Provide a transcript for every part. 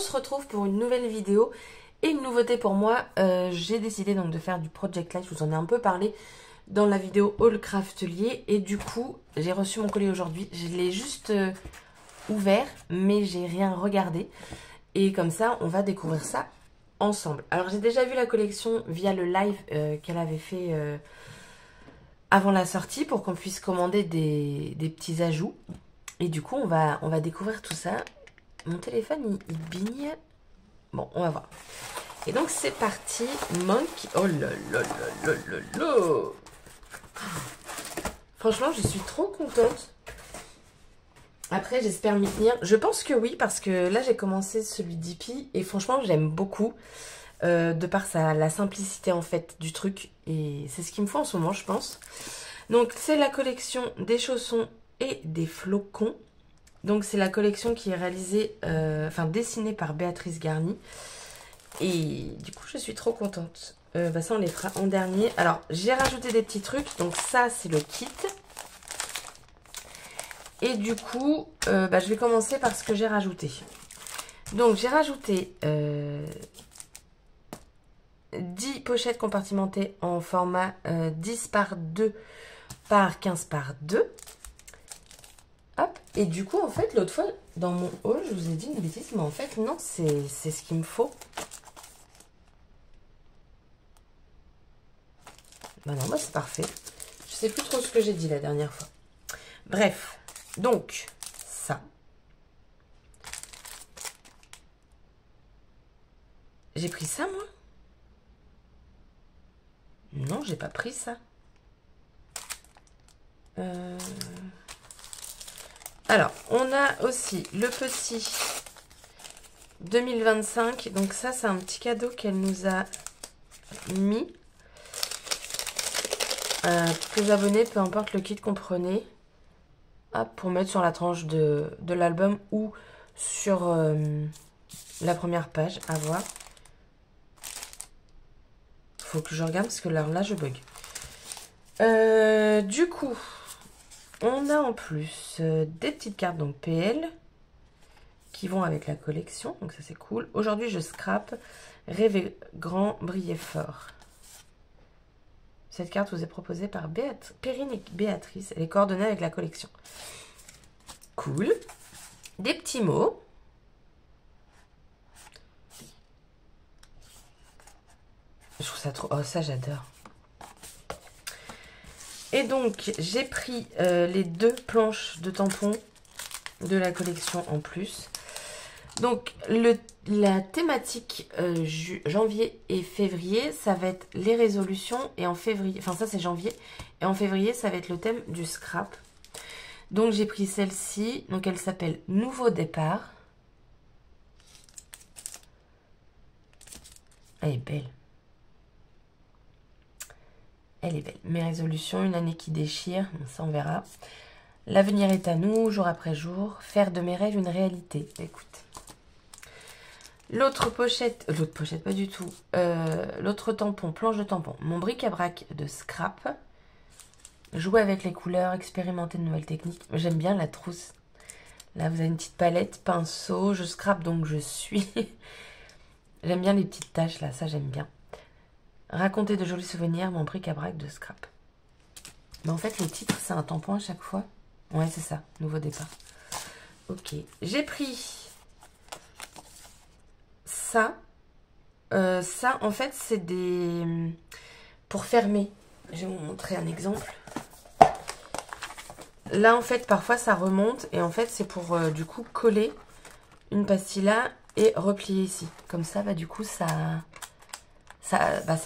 se retrouve pour une nouvelle vidéo et une nouveauté pour moi. J'ai décidé donc de faire du Project Light, je vous en ai un peu parlé dans la vidéo Haul Craftelier et du coup j'ai reçu mon colis aujourd'hui. Je l'ai juste ouvert mais j'ai rien regardé et comme ça on va découvrir ça ensemble. Alors j'ai déjà vu la collection via le live qu'elle avait fait avant la sortie pour qu'on puisse commander des petits ajouts. Et du coup, on va découvrir tout ça. Mon téléphone, il bigne. Bon, on va voir. Et donc, c'est parti. Monkey. Oh là là là là là là. Franchement, je suis trop contente. Après, j'espère m'y tenir. Je pense que oui, parce que là, j'ai commencé celui d'Hippie. Et franchement, j'aime beaucoup. De par la simplicité, en fait, du truc. Et c'est ce qu'il me faut en ce moment, je pense. Donc, c'est la collection des chaussons et des flocons. Donc c'est la collection qui est réalisée, dessinée par Béatrice Garny. Et du coup je suis trop contente. Ça on les fera en dernier. Alors j'ai rajouté des petits trucs. Donc ça c'est le kit. Et du coup je vais commencer par ce que j'ai rajouté. Donc j'ai rajouté 10 pochettes compartimentées en format 10 par 2 par 15 par 2. Hop. Et du coup, en fait, l'autre fois, dans mon haul, je vous ai dit une bêtise, mais en fait, non, c'est ce qu'il me faut. Bah non, c'est parfait. Je sais plus trop ce que j'ai dit la dernière fois. Bref, donc, ça. J'ai pris ça, moi? Non, j'ai pas pris ça. Alors, on a aussi le petit 2025. Donc ça, c'est un petit cadeau qu'elle nous a mis. Tous les abonnés, peu importe le kit qu'on prenait. Hop, pour mettre sur la tranche de l'album ou sur la première page. À voir. Faut que je regarde parce que là, je bug. Du coup... On a en plus des petites cartes, donc PL, qui vont avec la collection. Donc ça, c'est cool. Aujourd'hui, je scrape. Rêver grand, briller fort. Cette carte vous est proposée par Perrine et Béatrice. Elle est coordonnée avec la collection. Cool. Des petits mots. Je trouve ça trop... Oh, ça, j'adore. Et donc, j'ai pris les 2 planches de tampons de la collection en plus. Donc, la thématique janvier et février, ça va être les résolutions. Et en février, enfin ça c'est janvier. Et en février, ça va être le thème du scrap. Donc, j'ai pris celle-ci. Donc, elle s'appelle Nouveau départ. Elle est belle. Elle est belle. Mes résolutions, une année qui déchire, ça on verra. L'avenir est à nous, jour après jour. Faire de mes rêves une réalité. Écoute. L'autre pochette pas du tout. L'autre tampon, planche de tampon. Mon bric-à-brac de scrap. Jouer avec les couleurs, expérimenter de nouvelles techniques. J'aime bien la trousse. Là, vous avez une petite palette, pinceau. Je scrape donc je suis. J'aime bien les petites taches là, ça j'aime bien. Raconter de jolis souvenirs, mon bric-à-brac de scrap. Mais en fait, le titre, c'est un tampon à chaque fois. Ouais, c'est ça, nouveau départ. Ok, j'ai pris ça. Ça, en fait, c'est des... Pour fermer. Je vais vous montrer un exemple. Là, en fait, parfois, ça remonte. Et en fait, c'est pour, du coup, coller une pastille là et replier ici. Comme ça, bah, du coup, ça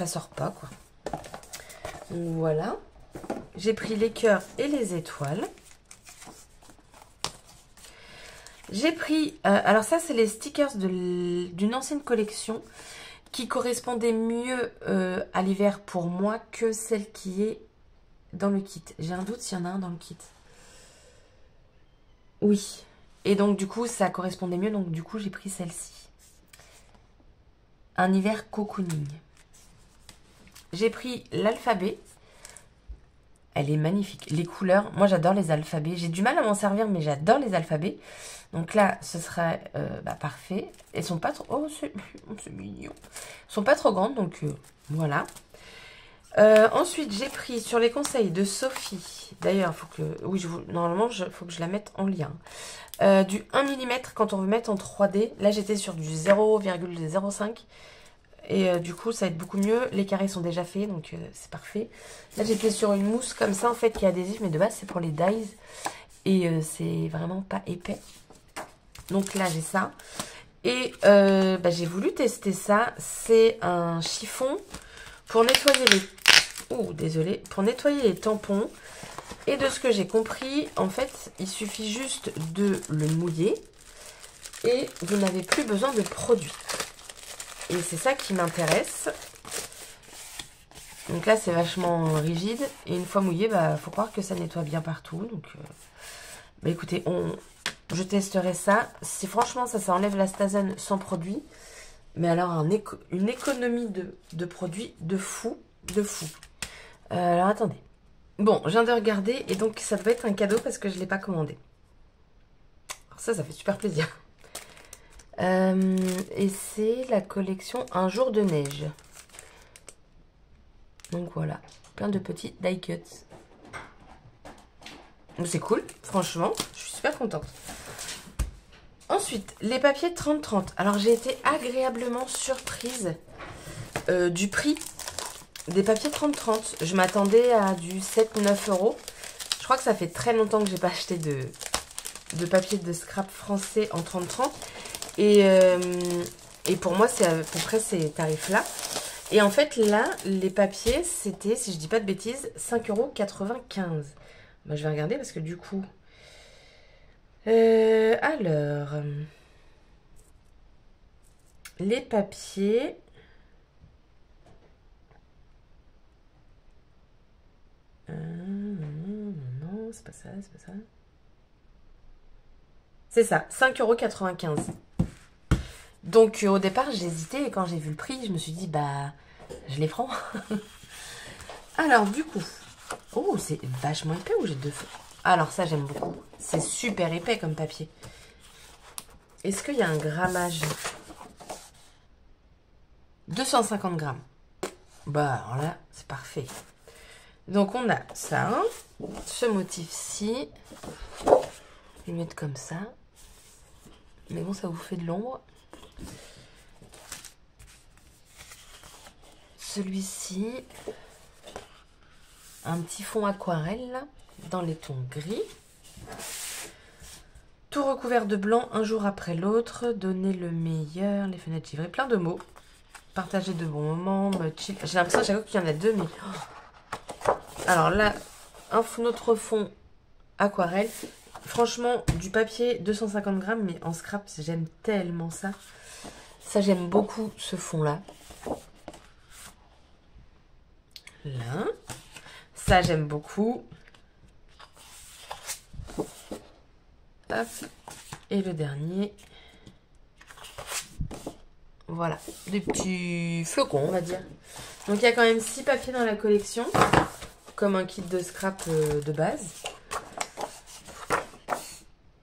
sort pas, quoi. Donc, voilà. J'ai pris les cœurs et les étoiles. J'ai pris... alors ça, c'est les stickers d'une ancienne collection qui correspondait mieux à l'hiver pour moi que celle qui est dans le kit. J'ai un doute s'il y en a un dans le kit. Oui. Et donc, du coup, ça correspondait mieux. Donc, du coup, j'ai pris celle-ci. Un hiver cocooning. J'ai pris l'alphabet. Elle est magnifique. Les couleurs, moi j'adore les alphabets. J'ai du mal à m'en servir, mais j'adore les alphabets. Donc là, ce serait parfait. Elles sont pas trop... Oh, c'est mignon. Elles sont pas trop grandes, donc voilà. Ensuite, j'ai pris sur les conseils de Sophie. D'ailleurs, faut que... Oui, normalement, faut que je la mette en lien. Du 1 mm quand on veut mettre en 3D. Là, j'étais sur du 0,05. Et du coup, ça va être beaucoup mieux. Les carrés sont déjà faits, donc c'est parfait. Là, j'étais sur une mousse comme ça, en fait, qui est adhésive. Mais de base, c'est pour les dies. Et c'est vraiment pas épais. Donc là, j'ai ça. Et j'ai voulu tester ça. C'est un chiffon pour nettoyer les... Oh, désolé. Pour nettoyer les tampons. Et de ce que j'ai compris, en fait, il suffit juste de le mouiller. Et vous n'avez plus besoin de produit. Et c'est ça qui m'intéresse. Donc là, c'est vachement rigide. Et une fois mouillé, faut croire que ça nettoie bien partout. Donc, écoutez, je testerai ça. Si franchement, ça enlève la Stazen sans produit. Mais alors, une économie de produits de fou. De fou. Alors, attendez. Bon, je viens de regarder. Et donc, ça doit être un cadeau parce que je ne l'ai pas commandé. Alors ça fait super plaisir. Et c'est la collection Un jour de neige. Donc voilà, plein de petits die cuts. Donc c'est cool, franchement, je suis super contente. Ensuite, les papiers 30-30. Alors j'ai été agréablement surprise du prix des papiers 30-30. Je m'attendais à du 7-9 euros. Je crois que ça fait très longtemps que j'ai pas acheté de papier de scrap français en 30-30. Et pour moi, c'est à peu près ces tarifs-là. Et en fait, là, les papiers, c'était, si je dis pas de bêtises, 5,95 €. Je vais regarder parce que du coup... alors... les papiers... non, c'est pas ça, c'est pas ça. C'est ça, 5,95 €. Donc au départ j'ai hésité et quand j'ai vu le prix je me suis dit je les prends. Alors du coup, oh c'est vachement épais ou j'ai deux feux. Alors ça j'aime beaucoup, c'est super épais comme papier. Est-ce qu'il y a un grammage? 250 grammes. Alors là c'est parfait. Donc on a ça, ce motif-ci, je vais le mettre comme ça. Mais bon ça vous fait de l'ombre. Celui-ci, un petit fond aquarelle là, dans les tons gris. Tout recouvert de blanc un jour après l'autre. Donner le meilleur, les fenêtres givrées, plein de mots. Partager de bons moments, chill. J'ai l'impression à chaque fois qu'il y en a deux, mais... Alors là, un autre fond aquarelle. Franchement, du papier 250 grammes, mais en scrap, j'aime tellement ça. Ça, j'aime beaucoup ce fond-là. Là. Ça, j'aime beaucoup. Hop. Et le dernier. Voilà. Des petits flocons, on va dire. Donc, il y a quand même 6 papiers dans la collection. Comme un kit de scrap de base.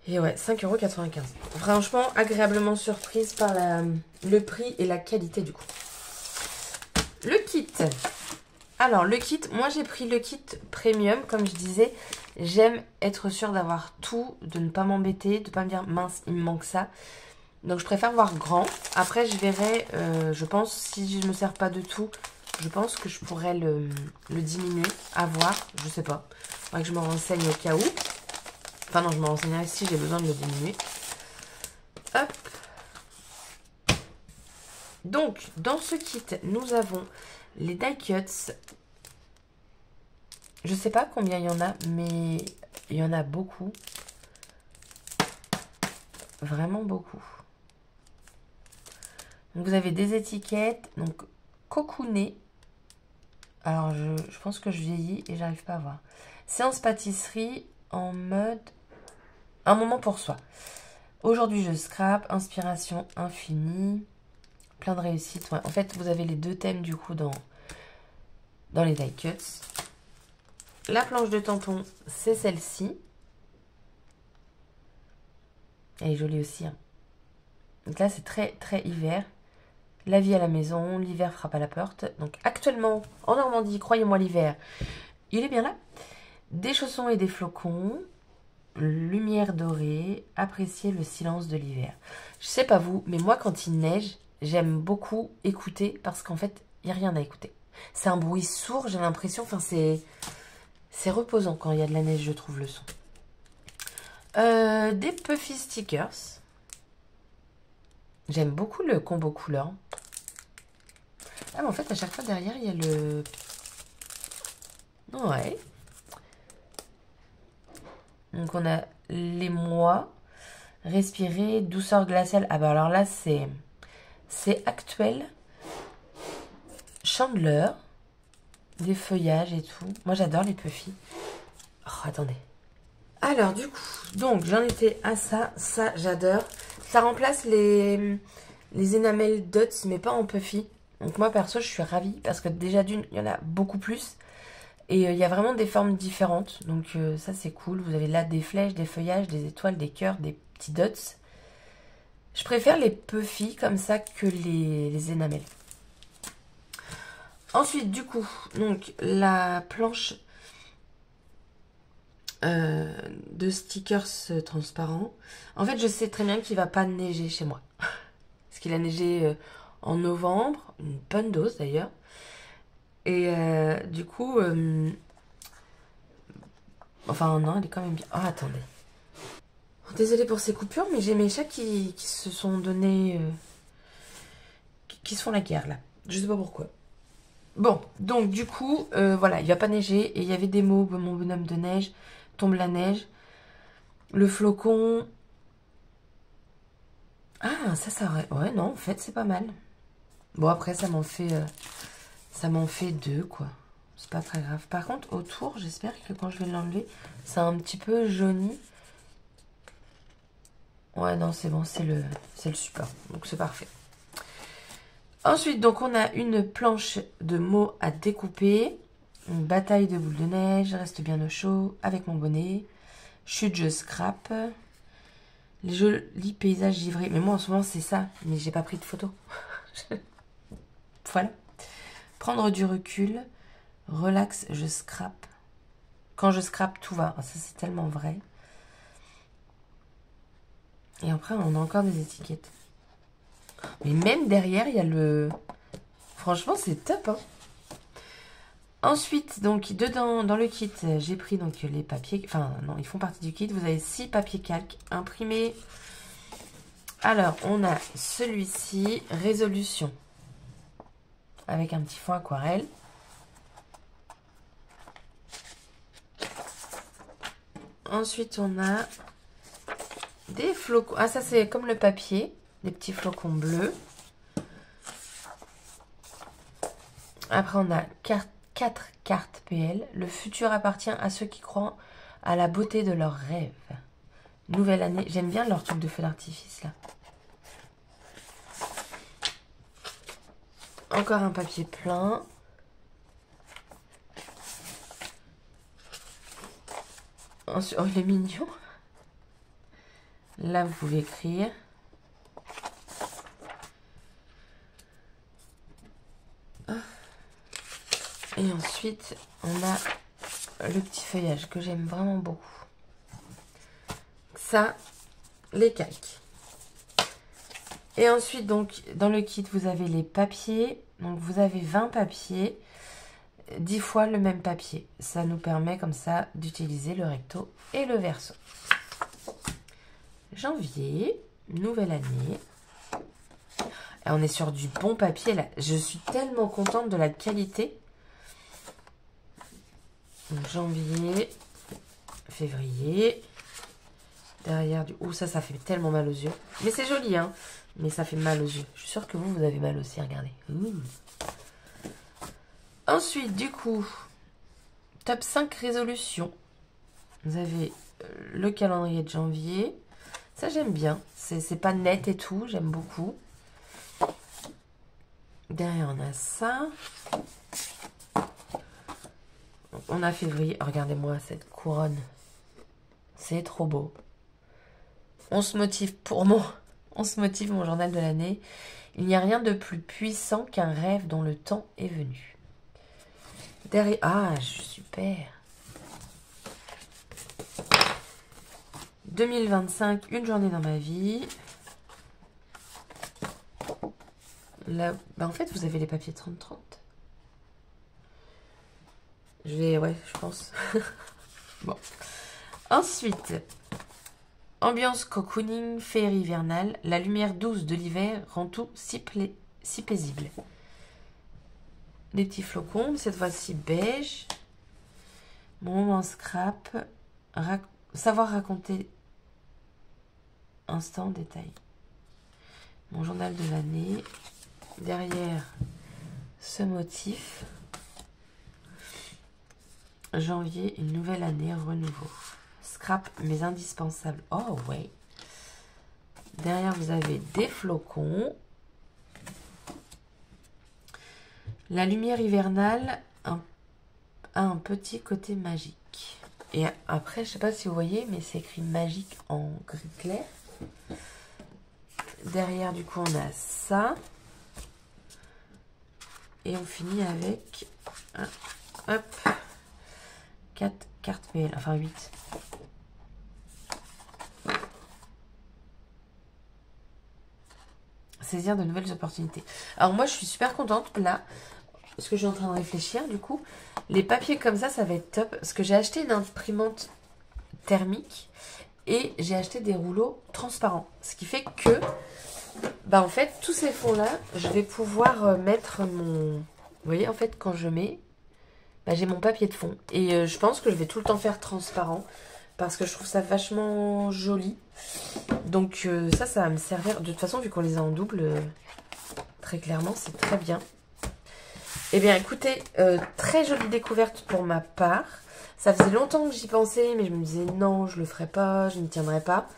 Et ouais, 5,95 €. Franchement, agréablement surprise par le prix et la qualité du coup. Le kit. Alors, le kit, moi j'ai pris le kit premium, comme je disais. J'aime être sûre d'avoir tout, de ne pas m'embêter, de ne pas me dire mince, il me manque ça. Donc je préfère voir grand. Après, je verrai, je pense, si je ne me sers pas de tout, je pense que je pourrais le diminuer, à voir, je sais pas. Il faudrait que je me renseigne au cas où. Enfin non, je me renseignerai si j'ai besoin de le diminuer. Hop. Donc, dans ce kit, nous avons les die cuts. Je sais pas combien il y en a, mais il y en a beaucoup. Vraiment beaucoup. Donc, vous avez des étiquettes. Donc, cocooné. Alors, je pense que je vieillis et j'arrive pas à voir. Séance pâtisserie en mode... Un moment pour soi. Aujourd'hui, je scrape. Inspiration infinie. Plein de réussite. Ouais. En fait, vous avez les deux thèmes du coup dans les die cuts. La planche de tampon, c'est celle-ci. Elle est jolie aussi. Hein. Donc là, c'est très, très hiver. La vie à la maison, l'hiver frappe à la porte. Donc actuellement, en Normandie, croyez-moi, l'hiver, il est bien là. Des chaussons et des flocons. Lumière dorée. Appréciez le silence de l'hiver. Je sais pas vous, mais moi, quand il neige, j'aime beaucoup écouter parce qu'en fait, il n'y a rien à écouter. C'est un bruit sourd, j'ai l'impression. Enfin, c'est reposant quand il y a de la neige, je trouve, le son. Des Puffy stickers. J'aime beaucoup le combo couleur. Ah, mais en fait, à chaque fois, derrière, il y a le... Ouais. Donc, on a les mois. Respirer, douceur glaciale. Ah, bah alors là, c'est actuel. Chandeleur. Des feuillages et tout. Moi, j'adore les Puffy. Oh, attendez. Alors, du coup, donc, j'en étais à ça. Ça, j'adore. Ça remplace les énamels Dots, mais pas en Puffy. Donc, moi, perso, je suis ravie. Parce que déjà, d'une, il y en a beaucoup plus. Et il y a vraiment des formes différentes. Donc, ça, c'est cool. Vous avez là des flèches, des feuillages, des étoiles, des cœurs, des petits dots. Je préfère les Puffy comme ça que les énamels. Ensuite, du coup, donc, la planche... de stickers transparents. En fait, je sais très bien qu'il va pas neiger chez moi. Parce qu'il a neigé en novembre, une bonne dose d'ailleurs. Et du coup, enfin non, elle est quand même bien. Oh, attendez. Désolée pour ces coupures, mais j'ai mes chats qui se sont donnés... qui se font la guerre là. Je sais pas pourquoi. Bon, donc du coup, voilà, il va pas neiger. Et il y avait des mots, mon bonhomme de neige, tombe la neige. Le flocon. Ah, ça aurait... Ouais, non, en fait, c'est pas mal. Bon, après, ça m'en fait deux, quoi. C'est pas très grave. Par contre, autour, j'espère que quand je vais l'enlever, c'est un petit peu jauni. Ouais, non, c'est bon, c'est le support. Donc, c'est parfait. Ensuite, donc, on a une planche de mots à découper. Une bataille de boules de neige. Reste bien au chaud avec mon bonnet. Chute, je scrape. Les jolis paysages givrés. Mais moi, en ce moment, c'est ça. Mais j'ai pas pris de photo. Voilà. Prendre du recul. Relax, je scrape. Quand je scrape, tout va. Ça, c'est tellement vrai. Et après, on a encore des étiquettes. Mais même derrière, il y a le... Franchement, c'est top, hein. Ensuite, donc, dedans, dans le kit, j'ai pris donc les papiers... Enfin, non, ils font partie du kit. Vous avez 6 papiers calques imprimés. Alors, on a celui-ci, résolution. Avec un petit fond aquarelle. Ensuite, on a des flocons. Ah, ça, c'est comme le papier. Des petits flocons bleus. Après, on a 4 cartes PL. Le futur appartient à ceux qui croient à la beauté de leurs rêves. Nouvelle année. J'aime bien leur truc de feu d'artifice, là. Encore un papier plein. Ensuite, oh, il est mignon. Là, vous pouvez écrire. Et ensuite, on a le petit feuillage que j'aime vraiment beaucoup. Ça, les calques. Et ensuite, donc, dans le kit, vous avez les papiers. Donc, vous avez 20 papiers, 10 fois le même papier. Ça nous permet, comme ça, d'utiliser le recto et le verso. Janvier, nouvelle année. Et on est sur du bon papier, là. Je suis tellement contente de la qualité. Donc, janvier, février. Derrière du... Ouh, ça fait tellement mal aux yeux. Mais c'est joli, hein. Mais ça fait mal aux yeux. Je suis sûre que vous avez mal aussi, regardez. Ouh. Ensuite, du coup, top 5 résolutions. Vous avez le calendrier de janvier. Ça, j'aime bien. C'est pas net et tout. J'aime beaucoup. Derrière, on a ça. On a février. Regardez-moi cette couronne. C'est trop beau. On se motive On se motive mon journal de l'année. Il n'y a rien de plus puissant qu'un rêve dont le temps est venu. Derrière... Ah, super. 2025, une journée dans ma vie. Là, bah en fait, vous avez les papiers 30-30. Ouais, je pense. Bon. Ensuite, ambiance cocooning, féerie hivernale. La lumière douce de l'hiver rend tout si paisible. Des petits flocons, cette fois-ci beige. Mon moment scrap. Savoir raconter instant détail. Mon journal de l'année. Derrière ce motif. Janvier, une nouvelle année, renouveau. Scrap, mes indispensables. Oh, ouais. Derrière, vous avez des flocons. La lumière hivernale a un petit côté magique. Et après, je sais pas si vous voyez, mais c'est écrit magique en gris clair. Derrière, du coup, on a ça. Et on finit avec... hop, 4 cartes PL, enfin 8. Saisir de nouvelles opportunités. Alors moi, je suis super contente, là, parce que je suis en train de réfléchir, du coup. Les papiers comme ça va être top, parce que j'ai acheté une imprimante thermique et j'ai acheté des rouleaux transparents. Ce qui fait que, bah en fait, tous ces fonds-là, je vais pouvoir mettre mon... Vous voyez, en fait, quand je mets... Bah, j'ai mon papier de fond. Et je pense que je vais tout le temps faire transparent. Parce que je trouve ça vachement joli. Donc ça va me servir. De toute façon, vu qu'on les a en double, très clairement, c'est très bien. Eh bien, écoutez, très jolie découverte pour ma part. Ça faisait longtemps que j'y pensais, mais je me disais non, je le ferai pas, je n'y tiendrai pas.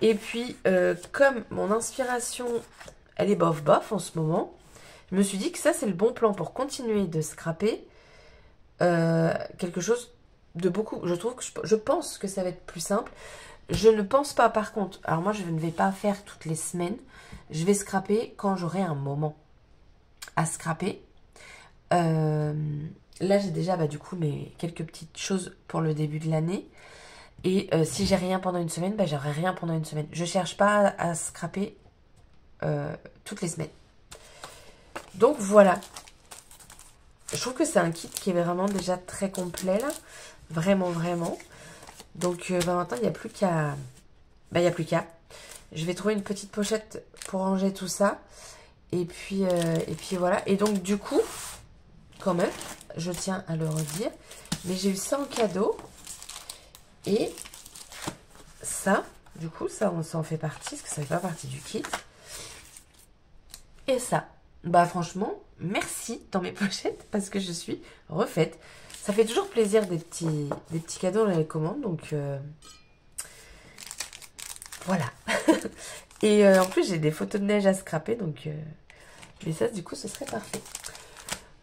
Et puis, comme mon inspiration, elle est bof-bof en ce moment, je me suis dit que ça, c'est le bon plan pour continuer de scraper. Quelque chose de beaucoup, je pense que ça va être plus simple. Je ne pense pas par contre, alors moi je ne vais pas faire toutes les semaines, je vais scraper quand j'aurai un moment à scraper. Là j'ai déjà du coup quelques petites choses pour le début de l'année. Et si j'ai rien pendant une semaine, j'aurai rien pendant une semaine. Je cherche pas à scraper toutes les semaines. Donc voilà. Je trouve que c'est un kit qui est vraiment déjà très complet là. Vraiment, vraiment. Donc maintenant, il n'y a plus qu'à... il n'y a plus qu'à. Je vais trouver une petite pochette pour ranger tout ça. Et puis voilà. Et donc du coup, quand même, je tiens à le redire, mais j'ai eu ça en cadeau. Et ça, du coup, ça en fait partie, parce que ça fait pas partie du kit. Et ça, bah franchement, merci dans mes pochettes, parce que je suis refaite. Ça fait toujours plaisir des petits cadeaux dans les commandes, donc voilà. Et en plus, j'ai des photos de neige à scraper, donc mais ça, du coup, ce serait parfait.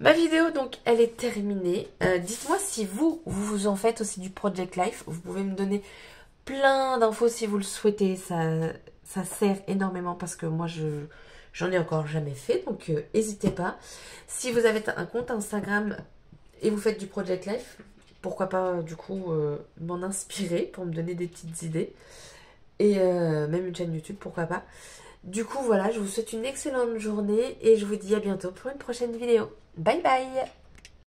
Ma vidéo, donc, elle est terminée. Dites-moi si vous en faites aussi du Project Life. Vous pouvez me donner plein d'infos si vous le souhaitez. Ça sert énormément parce que moi, j'en ai encore jamais fait. Donc, n'hésitez pas. Si vous avez un compte Instagram et vous faites du Project Life, pourquoi pas, du coup, m'en inspirer pour me donner des petites idées. Et même une chaîne YouTube, pourquoi pas. Du coup, voilà, je vous souhaite une excellente journée et je vous dis à bientôt pour une prochaine vidéo. Bye bye!